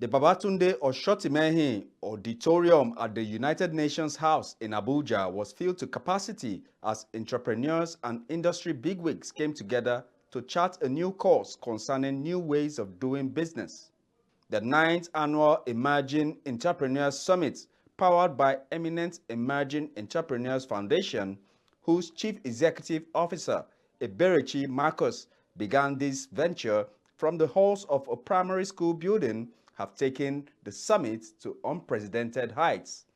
The Babatunde Oshotimehin Auditorium at the United Nations House in Abuja was filled to capacity as entrepreneurs and industry bigwigs came together to chart a new course concerning new ways of doing business. The 9th Annual Emerging Entrepreneurs Summit, powered by Eminent Emerging Entrepreneurs Foundation, whose Chief Executive Officer, Eberechi Marcus, began this venture from the halls of a primary school building, have taken the summit to unprecedented heights.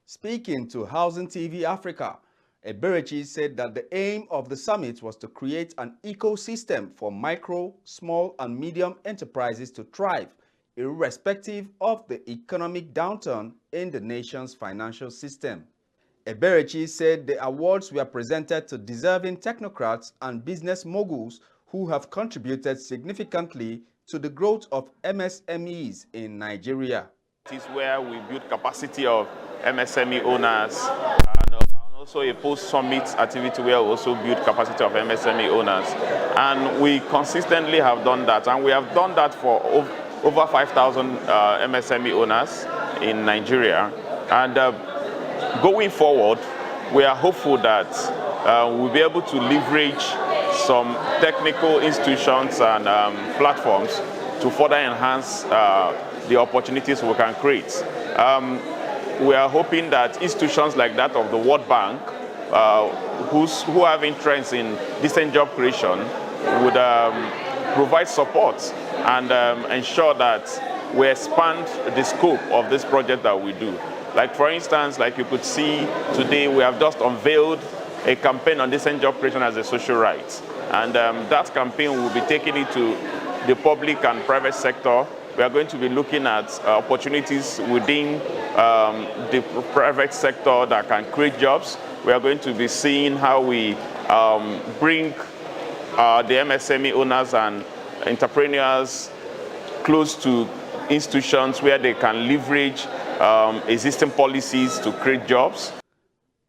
Speaking to Housing TV Africa, Eberechi said that the aim of the summit was to create an ecosystem for micro, small, and medium enterprises to thrive, irrespective of the economic downturn in the nation's financial system. Eberechi said the awards were presented to deserving technocrats and business moguls who have contributed significantly to the growth of MSMEs in Nigeria. It is where we build capacity of MSME owners, and also a post-summit activity where we also build capacity of MSME owners. And we consistently have done that, and we have done that for over 5,000 MSME owners in Nigeria. And going forward, we are hopeful that we'll be able to leverage some technical institutions and platforms to further enhance the opportunities we can create. We are hoping that institutions like that of the World Bank, who have interest in decent job creation, would provide support and ensure that we expand the scope of this project that we do. Like for instance, like you could see today, we have just unveiled a campaign on decent job creation as a social right. And that campaign will be taking it to the public and private sector. We are going to be looking at opportunities within the private sector that can create jobs. We are going to be seeing how we bring the MSME owners and entrepreneurs close to institutions where they can leverage existing policies to create jobs.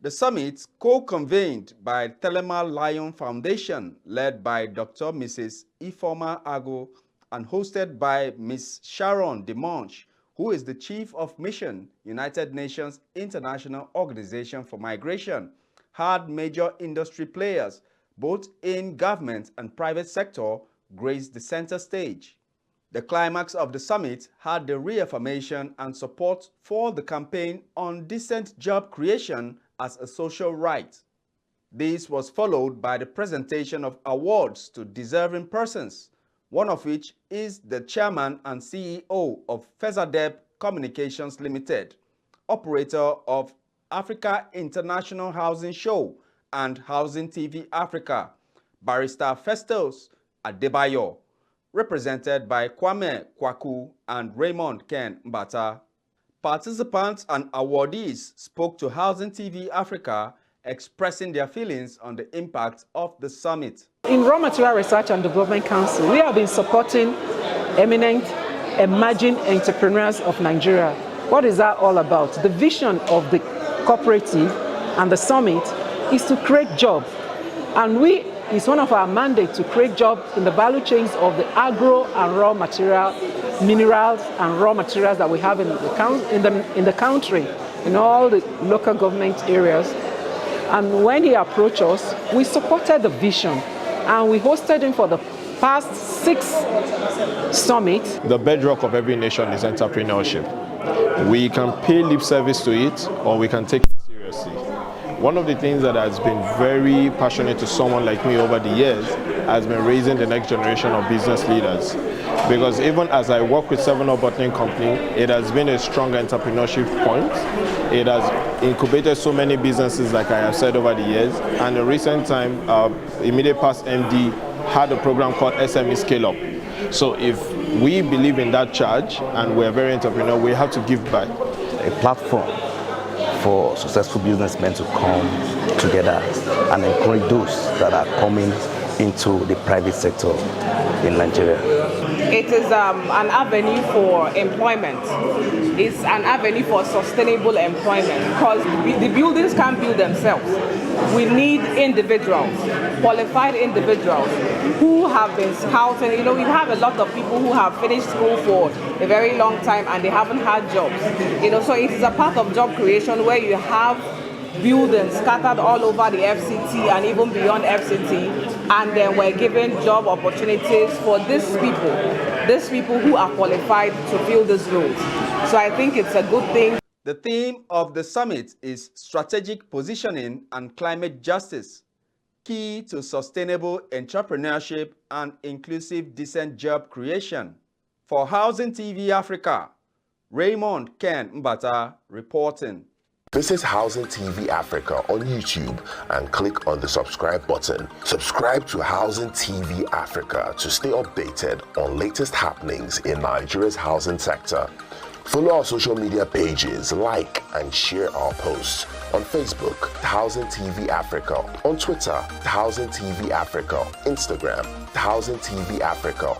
The summit, co-convened by Telema Lion Foundation, led by Dr. Mrs. Ifoma Ago, and hosted by Ms. Sharon Demonge, who is the Chief of Mission, United Nations International Organization for Migration, had major industry players, both in government and private sector, grace the center stage. The climax of the summit had the reaffirmation and support for the campaign on decent job creation as a social right. This was followed by the presentation of awards to deserving persons, one of which is the chairman and CEO of Fezadeb Communications Limited, operator of Africa International Housing Show and Housing TV Africa, Barrister Festus Adebayo, represented by Kwame Kwaku and Raymond Ken Mbata. Participants and awardees spoke to Housing TV Africa, expressing their feelings on the impact of the summit. In Raw Material Research and Development Council, we have been supporting Eminent Emerging Entrepreneurs of Nigeria. What is that all about? The vision of the cooperative and the summit is to create jobs. And it's one of our mandates to create jobs in the value chains of the agro and raw material, minerals and raw materials that we have in the country, in all the local government areas. And when he approached us, we supported the vision and we hosted him for the past 6 summits. The bedrock of every nation is entrepreneurship. We can pay lip service to it or we can take it seriously. One of the things that has been very passionate to someone like me over the years has been raising the next generation of business leaders. Because even as I work with 7up Bottling Company, it has been a strong entrepreneurship point. It has incubated so many businesses, like I have said over the years. And in recent time, immediate past MD had a program called SME Scale Up. So if we believe in that charge and we're very entrepreneurial, we have to give back. A platform for successful businessmen to come together and encourage those that are coming into the private sector in Nigeria. It is an avenue for employment. It's an avenue for sustainable employment because the buildings can't build themselves. We need individuals, qualified individuals who have been scouting. You know, we have a lot of people who have finished school for a very long time and they haven't had jobs. You know, so it is a part of job creation where you have buildings scattered all over the FCT and even beyond FCT, and then we're giving job opportunities for these people who are qualified to fill these roles. So I think it's a good thing. The theme of the summit is strategic positioning and climate justice, key to sustainable entrepreneurship and inclusive decent job creation. For Housing TV Africa, Raymond Ken Mbata reporting. Visit Housing TV Africa on YouTube and click on the subscribe button. Subscribe to Housing TV Africa to stay updated on latest happenings in Nigeria's housing sector. Follow our social media pages, like and share our posts. On Facebook, Housing TV Africa. On Twitter, Housing TV Africa. Instagram, Housing TV Africa.